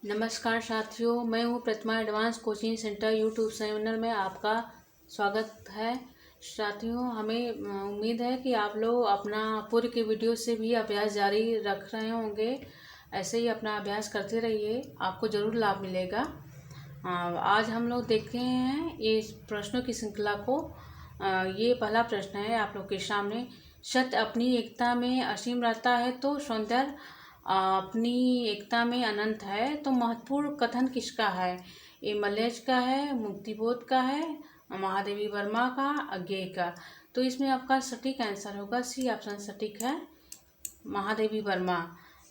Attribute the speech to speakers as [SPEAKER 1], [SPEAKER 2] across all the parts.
[SPEAKER 1] नमस्कार साथियों, मैं हूँ Pratima advance coaching centre YouTube channel में आपका स्वागत है। साथियों, हमें उम्मीद है कि आप लोग अपना पूर्व के वीडियो से भी अभ्यास जारी रख रहे होंगे। ऐसे ही अपना अभ्यास करते रहिए, आपको ज़रूर लाभ मिलेगा। आज हम लोग देखते हैं ये प्रश्नों की श्रृंखला को। ये पहला प्रश्न है आप लोग के सामने। सत्य अपनी एकता में असीम रहता है तो सौंदर्य अपनी एकता में अनंत है। तो महत्वपूर्ण कथन किसका है? ये मलेच का है, मुक्तिबोध का है, महादेवी वर्मा का, अज्ञेय का। तो इसमें आपका सटीक आंसर होगा सी ऑप्शन सटीक है, महादेवी वर्मा।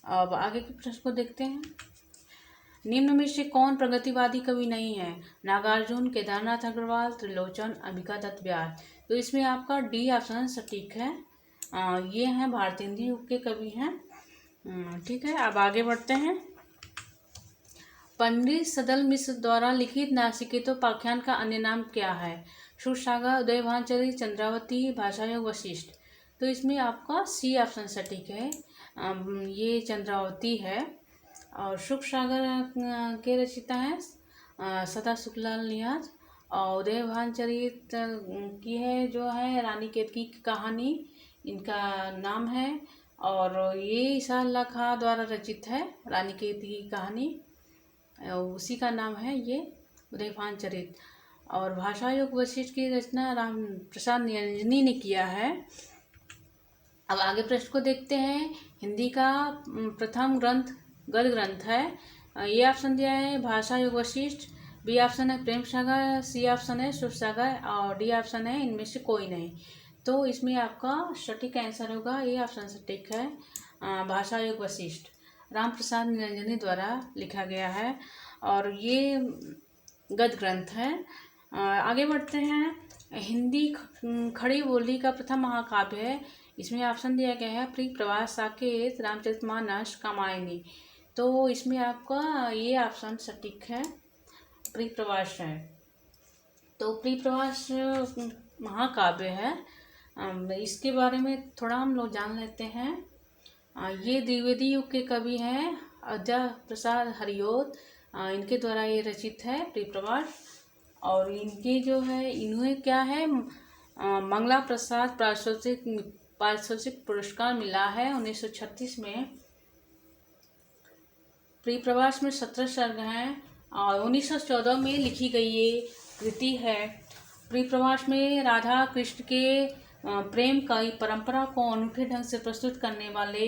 [SPEAKER 1] अब आगे के प्रश्न को देखते हैं। निम्न में से कौन प्रगतिवादी कवि नहीं है? नागार्जुन, केदारनाथ अग्रवाल, त्रिलोचन, अंबिका दत्त व्यास। तो इसमें आपका डी ऑप्शन सटीक है। ये हैं भारतेंदु युग के कवि हैं। ठीक है, अब आगे बढ़ते हैं। पंडित सदल मिश्र द्वारा लिखित नासिकेतोपाख्यान का अन्य नाम क्या है? सूरसागर, उदयभानचरित, चंद्रावती, भाषायोग, वशिष्ठ। तो इसमें आपका सी ऑप्शन सटीक है। ये चंद्रावती है। और सूरसागर के रचिता हैं सदा सुखलाल नियाज। और उदयभानचरित की है जो है रानी केतकी की कहानी, इनका नाम है। और ये ईसा अल्लाह खां द्वारा रचित है रानी केतकी की कहानी, उसी का नाम है ये उदयभानचरित। और भाषा योग वशिष्ठ की रचना राम प्रसाद निरंजनी ने किया है। अब आगे प्रश्न को देखते हैं। हिंदी का प्रथम ग्रंथ गद्य ग्रंथ है। ये ऑप्शन दिया है भाषा योग वशिष्ठ, बी ऑप्शन है प्रेम सागर, सी ऑप्शन है सूरसागर और डी ऑप्शन है इनमें से कोई नहीं। तो इसमें आपका सटीक आंसर होगा ये ऑप्शन सटीक है, भाषा योग वशिष्ठ, राम प्रसाद निरंजनी द्वारा लिखा गया है और ये गद्य ग्रंथ है। आगे बढ़ते हैं। हिंदी खड़ी बोली का प्रथम महाकाव्य है। इसमें ऑप्शन दिया गया है परिप्रवास, साकेत, रामचरितमानस, कामायनी। तो इसमें आपका ये ऑप्शन सटीक है, परिप्रवास है। तो परिप्रवास महाकाव्य है। इसके बारे में थोड़ा हम लोग जान लेते हैं। ये द्विवेदी युग के कवि हैं अयोध्या प्रसाद हरिओत, इनके द्वारा ये रचित है परिप्रवास। और इनके जो है इन्हें क्या है मंगला प्रसाद पारितोषिक पुरस्कार मिला है 1936 में। परिप्रवास में 17 सर्ग हैं और 1914 में लिखी गई ये कृति है। परिप्रवास में राधा कृष्ण के प्रेम का परंपरा को अनूठे ढंग से प्रस्तुत करने वाले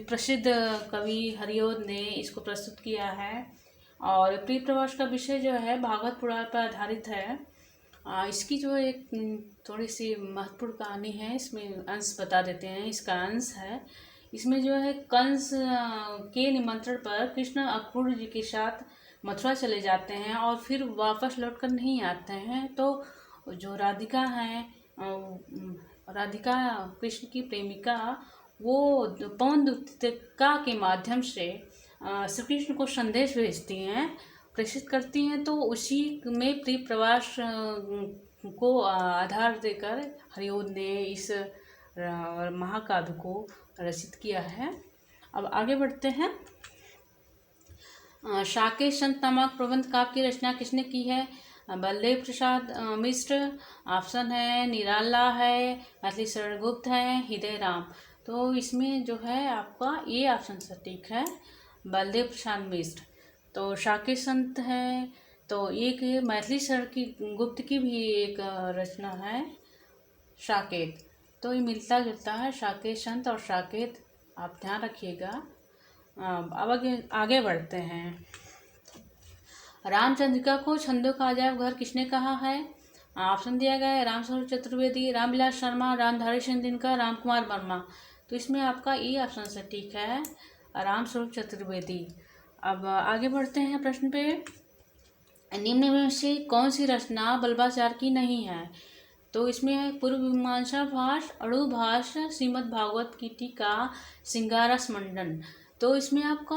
[SPEAKER 1] प्रसिद्ध कवि हरिओद ने इसको प्रस्तुत किया है। और परिप्रवास का विषय जो है भागवत पुराण पर आधारित है। इसकी जो एक थोड़ी सी महत्वपूर्ण कहानी है, इसमें अंश बता देते हैं। इसका अंश है, इसमें जो है कंस के निमंत्रण पर कृष्ण अक्रूर जी के साथ मथुरा चले जाते हैं और फिर वापस लौटकर नहीं आते हैं। तो जो राधिका हैं, राधिका कृष्ण की प्रेमिका, वो पवन दूतिका के माध्यम से श्री कृष्ण को संदेश भेजती हैं, प्रेषित करती हैं। तो उसी में परिप्रवास को आधार देकर हरिओद ने इस महाकाव्य को रचित किया है। अब आगे बढ़ते हैं। साकेत संत नामक प्रबंध काव्य की रचना किसने की है? बलदेव प्रसाद मिश्र, ऑप्शन है निराला है, मैथिली शरण गुप्त है, हृदय राम। तो इसमें जो है आपका ये ऑप्शन सटीक है, बलदेव प्रसाद मिश्र। तो साकेत संत है, तो एक मैथिली शरण की गुप्त की भी एक रचना है साकेत। तो ये मिलता जुलता है, साकेत संत और साकेत, आप ध्यान रखिएगा। अब आगे बढ़ते हैं। रामचंद्रिका को छंदों का अजायब घर किसने कहा है? ऑप्शन दिया गया है रामस्वरूप चतुर्वेदी, रामविलास शर्मा, रामधारी सिंह दिनकर, राम कुमार वर्मा। तो इसमें आपका ये ऑप्शन सटीक है, रामस्वरूप चतुर्वेदी। अब आगे बढ़ते हैं प्रश्न पे। निम्न में से कौन सी रचना बल्बाचार की नहीं है? तो इसमें है पूर्व मीमांसा भाष, अड़ू भाष, श्रीमद् भागवत की टीका, सिंगारस मंडन। तो इसमें आपका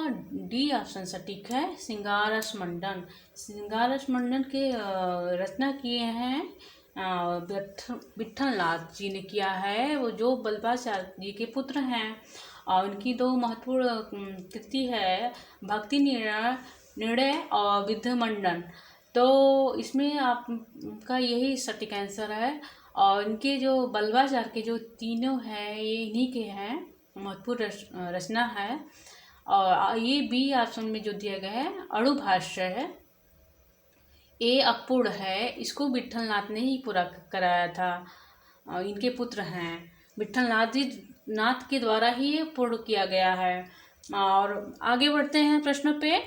[SPEAKER 1] डी ऑप्शन सटीक है, सिंगारस मंडन। सिंगारस मंडन के रचना किए हैं विठल नाथ जी ने किया है, वो जो बल्बाचार जी के पुत्र हैं। और इनकी दो महत्वपूर्ण कृति है भक्ति निर्णय और विद्यामंडन। तो इसमें आपका यही सटीक आंसर है। और इनके जो बल्लभाचार्य के जो तीनों हैं ये इन्हीं के हैं, महत्वपूर्ण रचना है। और ये बी ऑप्शन में जो दिया गया है अणु भाष्य है, ये अपूर्ण है, इसको विट्ठल नाथ ने ही पूरा कराया था। इनके पुत्र हैं विट्ठल नाथ के द्वारा ही ये पूर्ण किया गया है। और आगे बढ़ते हैं प्रश्नों पे।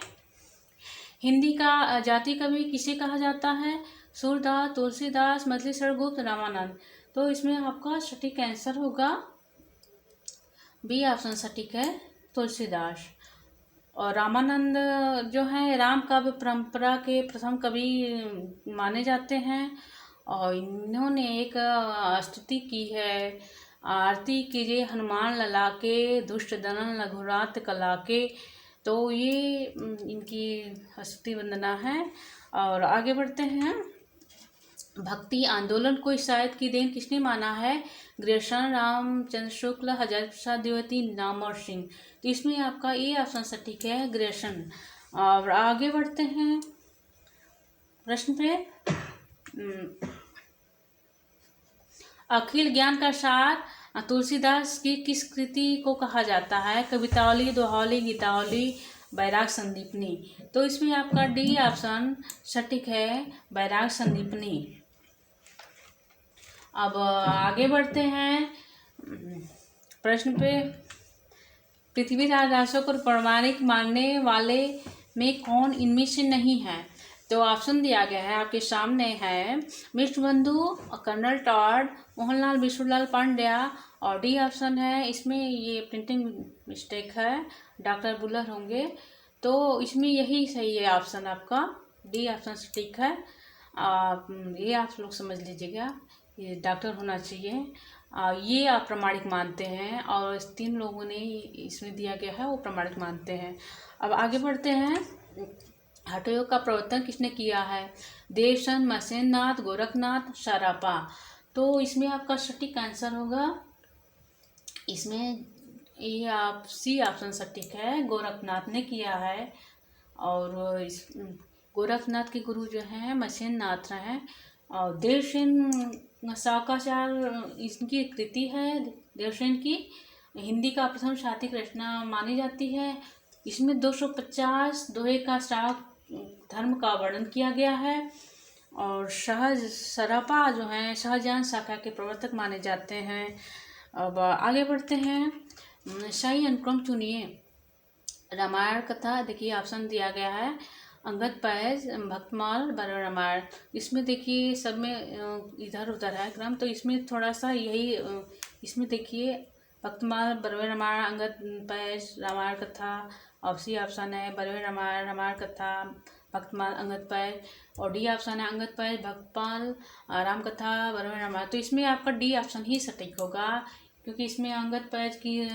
[SPEAKER 1] हिंदी का जाति कवि किसे कहा जाता है? सूरदास, तुलसीदास, मछलीशरण गुप्त, रामानंद। तो इसमें आपका सटीक आंसर होगा बी ऑप्शन सटीक है, तुलसीदास। और रामानंद जो है राम काव्य परंपरा के प्रथम कवि माने जाते हैं। और इन्होंने एक स्तुति की है, आरती कीजिए हनुमान लला के, दुष्ट दनन रघुरात कला के। तो ये इनकी स्तुति वंदना है। और आगे बढ़ते हैं। भक्ति आंदोलन को ईसाइत की देन किसने माना है? ग्रेसन, रामचंद्र शुक्ल, हजारी प्रसाद द्विवेदी, नामवर सिंह। तो इसमें आपका ये ऑप्शन सटीक है, ग्रेसन। और आगे बढ़ते हैं प्रश्न पे। अखिल ज्ञान का सार तुलसीदास की किस कृति को कहा जाता है? कवितावली, दोहावली, गीतावली, बैराग संदीपनी। तो इसमें आपका डी ऑप्शन सटीक है, बैराग संदीपनी। अब आगे बढ़ते हैं प्रश्न पे। पृथ्वीराज राजों को प्रामाणिक मानने वाले में कौन इनमें से नहीं है? तो ऑप्शन दिया गया है आपके सामने है मिश्र बंधु, कर्नल टॉड, मोहनलाल विश्वलाल पांड्या। और डी ऑप्शन है, इसमें ये प्रिंटिंग मिस्टेक है, डॉक्टर बुलर होंगे। तो इसमें यही सही है ऑप्शन आपका, डी ऑप्शन सटीक है। ये आप लोग समझ लीजिएगा, ये डॉक्टर होना चाहिए। ये आप प्रमाणिक मानते हैं और इस तीन लोगों ने इसमें दिया गया है वो प्रमाणिक मानते हैं। अब आगे बढ़ते हैं। हठयोग का प्रवर्तन किसने किया है? देवचंद, मसेंद्रनाथ, गोरखनाथ, सरापा। तो इसमें आपका सटीक आंसर होगा, इसमें ये आप सी ऑप्शन सटीक है, गोरखनाथ ने किया है। और इस गोरखनाथ के गुरु जो हैं मसेंद्रनाथ हैं। और देवसेन शाकाचार इनकी कृति है, देवसेन की हिंदी का प्रथम साहित्यिक रचना मानी जाती है। इसमें 250 दोहे का श्रावक धर्म का वर्णन किया गया है। और सरापा जो हैं शाहजहां शाखा के प्रवर्तक माने जाते हैं। अब आगे बढ़ते हैं। सही अनुक्रम चुनिए। रामायण कथा, देखिए ऑप्शन दिया गया है अंगद पैज, भक्तमाल, बरवे रामायण। इसमें देखिए सब में इधर उधर है क्रम, तो इसमें थोड़ा सा यही, इसमें देखिए भक्तमाल, बरवे रामायण, अंगद पैज, रामायण कथा। और सी ऑप्शन है बरवे रामायण, रामायण कथा, भक्तमाल, अंगद पैज। और डी ऑप्शन है अंगद पैज, भक्तमाल, राम कथा, बरवे रामायण। तो इसमें आपका डी ऑप्शन ही सटीक होगा, क्योंकि इसमें अंगद पैज की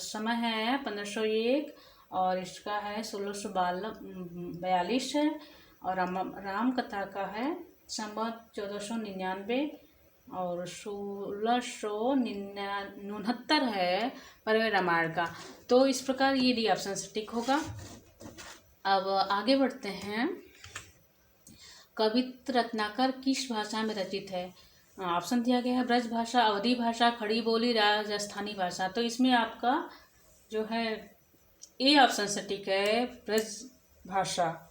[SPEAKER 1] समय है 1501 और इसका है 1642 है। और राम कथा का है संवत 1499 और 1669 है बरवे रामायण का। तो इस प्रकार ये डी ऑप्शन सटीक होगा। अब आगे बढ़ते हैं। कवित्र रत्नाकर किस भाषा में रचित है? ऑप्शन दिया गया है ब्रज भाषा, अवधी भाषा, खड़ी बोली, राजस्थानी भाषा। तो इसमें आपका जो है ए ऑप्शन सटीक है, ब्रज भाषा।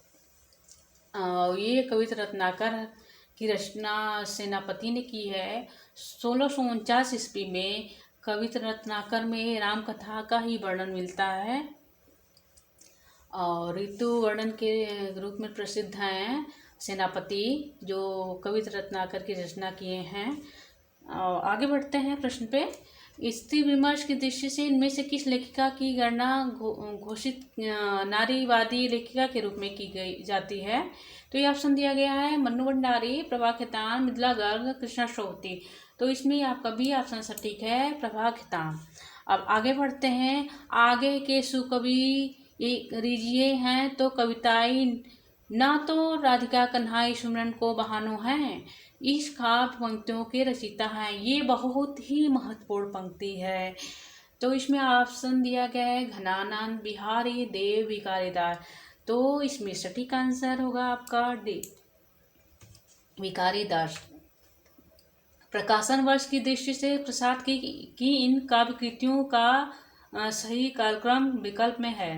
[SPEAKER 1] ये कवित्र रत्नाकर की रचना सेनापति ने की है। 1649 ईस्वी में कवित्र रत्नाकर में राम कथा का ही वर्णन मिलता है और ऋतु वर्णन के रूप में प्रसिद्ध हैं सेनापति, जो कवित्र रत्नाकर की रचना किए हैं। आगे बढ़ते हैं प्रश्न पे। स्त्री विमर्श की दृष्टि से इनमें से किस लेखिका की गणना घोषित नारीवादी लेखिका के रूप में की गई जाती है? तो ये ऑप्शन दिया गया है मन्नू भंडारी, प्रभा खेतान, मिथिला गर्ग, कृष्णा श्रोवती। तो इसमें आपका बी ऑप्शन सटीक है, प्रभा खेतान। अब आगे बढ़ते हैं। आगे के सुकवि रीजिए हैं तो कविताएं ना तो राधिका कन्हाई सुमरन को बहानो हैं, इस काव्य पंक्तियों के रचयिता हैं। ये बहुत ही महत्वपूर्ण पंक्ति है। तो इसमें ऑप्शन दिया गया है घनानन, बिहारी, देव, विकारीदार। तो इसमें सटीक आंसर होगा आपका डी, विकारीदार। प्रकाशन वर्ष की दृष्टि से प्रसाद की इन काव्य कृतियों का सही कालक्रम विकल्प में है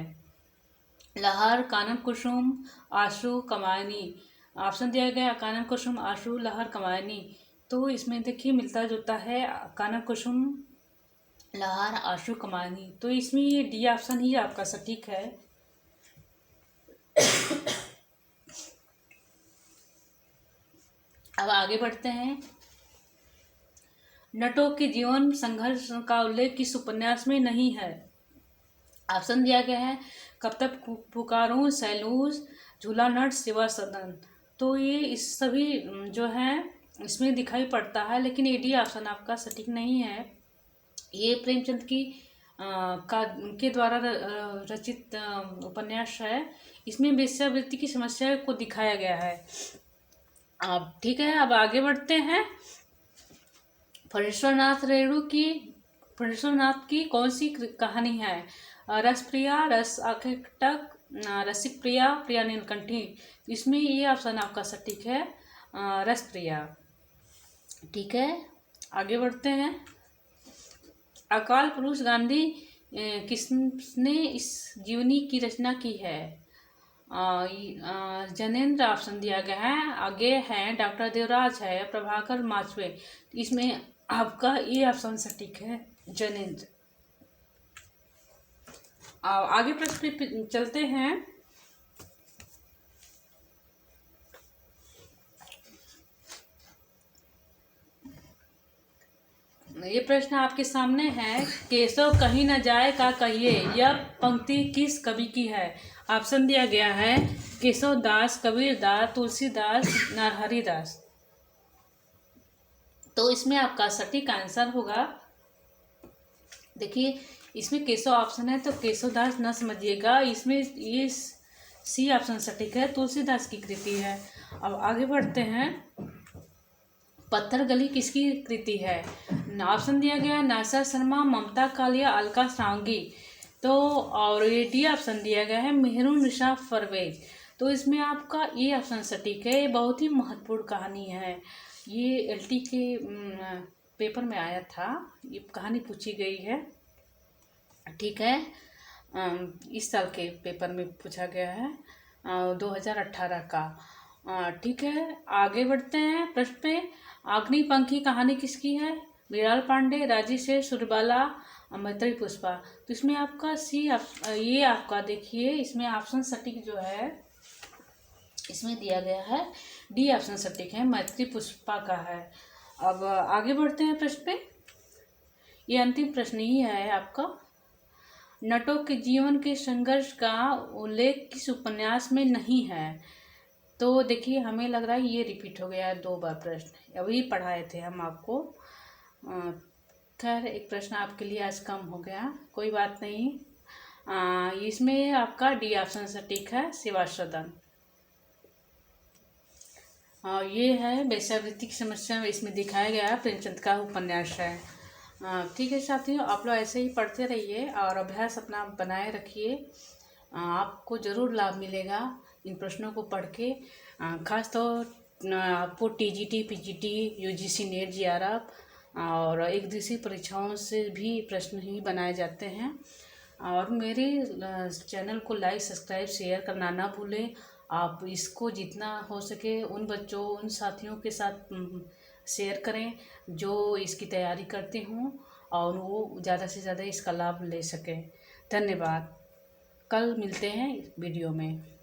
[SPEAKER 1] लहर, कानन कुसुम, आशु, कमायनी। ऑप्शन दिया गया कानन कुसुम, आशु, लहर, कमायनी। तो इसमें देखिए मिलता जुलता है कानन कुसुम, लहर, आशु, कमायनी। तो इसमें ये डी ऑप्शन ही आपका सटीक है। अब आगे बढ़ते हैं। नटों के जीवन संघर्ष का उल्लेख किस उपन्यास में नहीं है? ऑप्शन दिया गया है कब तक पुकारूं, सैलूस, झूला नट, सेवा सदन। तो ये इस सभी जो है इसमें दिखाई पड़ता है, लेकिन ए डी ऑप्शन आपका सटीक नहीं है। ये प्रेमचंद की के द्वारा रचित उपन्यास है। इसमें वेश्यावृत्ति की समस्या को दिखाया गया है। अब ठीक है, अब आगे बढ़ते हैं। फणीश्वरनाथ की कौन सी कहानी है? रसप्रिया, रस आखेटक, रसिक प्रिया, प्रिया नीलकंठी। इसमें ये ऑप्शन आपका सटीक है, रसप्रिया। ठीक है, आगे बढ़ते हैं। अकाल पुरुष गांधी किसने इस जीवनी की रचना की है? जनेन्द्र ऑप्शन दिया गया है। आगे है डॉक्टर देवराज है, प्रभाकर माचवे। इसमें आपका ये ऑप्शन सटीक है, जनेन्द्र। आगे प्रश्न पे चलते हैं। ये प्रश्न आपके सामने है, केशव कहीं न जाए का कहिए, यह पंक्ति किस कवि की है? ऑप्शन दिया गया है केशव दास, कबीर दास, तुलसीदास, नरहरि दास। तो इसमें आपका सटीक आंसर होगा, देखिए इसमें केशव ऑप्शन है तो केशव दास न समझिएगा, इसमें ये सी ऑप्शन सटीक है, तुलसीदास की कृति है। अब आगे बढ़ते हैं। पत्थर गली किसकी कृति है? ऑप्शन दिया गया नासिर शर्मा, ममता कालिया, अलका श्रावगी। तो और ये डी ऑप्शन दिया गया है मेहरुन्निसा परवेज। तो इसमें आपका ये ऑप्शन सटीक है। ये बहुत ही महत्वपूर्ण कहानी है। ये एलटी के पेपर में आया था, ये कहानी पूछी गई है। ठीक है, इस साल के पेपर में पूछा गया है 2018 का। ठीक है, आगे बढ़ते हैं प्रश्न पे। अग्निपंखी कहानी किसकी है? विराल पांडे, राजेश सुरबाला, मैत्री पुष्पा। तो इसमें आपका सी ये आपका देखिए इसमें ऑप्शन सटीक जो है इसमें दिया गया है डी ऑप्शन सटीक है, मैत्री पुष्पा का है। अब आगे बढ़ते हैं प्रश्न पे। ये अंतिम प्रश्न ही है आपका। नटों के जीवन के संघर्ष का उल्लेख किस उपन्यास में नहीं है? तो देखिए हमें लग रहा है ये रिपीट हो गया है 2 बार प्रश्न, अभी पढ़ाए थे हम आपको। खैर एक प्रश्न आपके लिए आज कम हो गया, कोई बात नहीं। इसमें आपका डी ऑप्शन सटीक है, सेवा सदन। ये है वेश्यावृत्ति की समस्या इसमें दिखाया गया है, प्रेमचंद का उपन्यास है। ठीक है साथियों, आप लोग ऐसे ही पढ़ते रहिए और अभ्यास अपना बनाए रखिए, आपको ज़रूर लाभ मिलेगा इन प्रश्नों को पढ़ के। खास तो आपको TGT, PGT, UGC net, JRF और एक दूसरी परीक्षाओं से भी प्रश्न ही बनाए जाते हैं। और मेरे चैनल को लाइक, सब्सक्राइब, शेयर करना ना भूलें। आप इसको जितना हो सके उन बच्चों, उन साथियों के साथ शेयर करें जो इसकी तैयारी करते हों और वो ज़्यादा से ज़्यादा इसका लाभ ले सकें। धन्यवाद। कल मिलते हैं वीडियो में।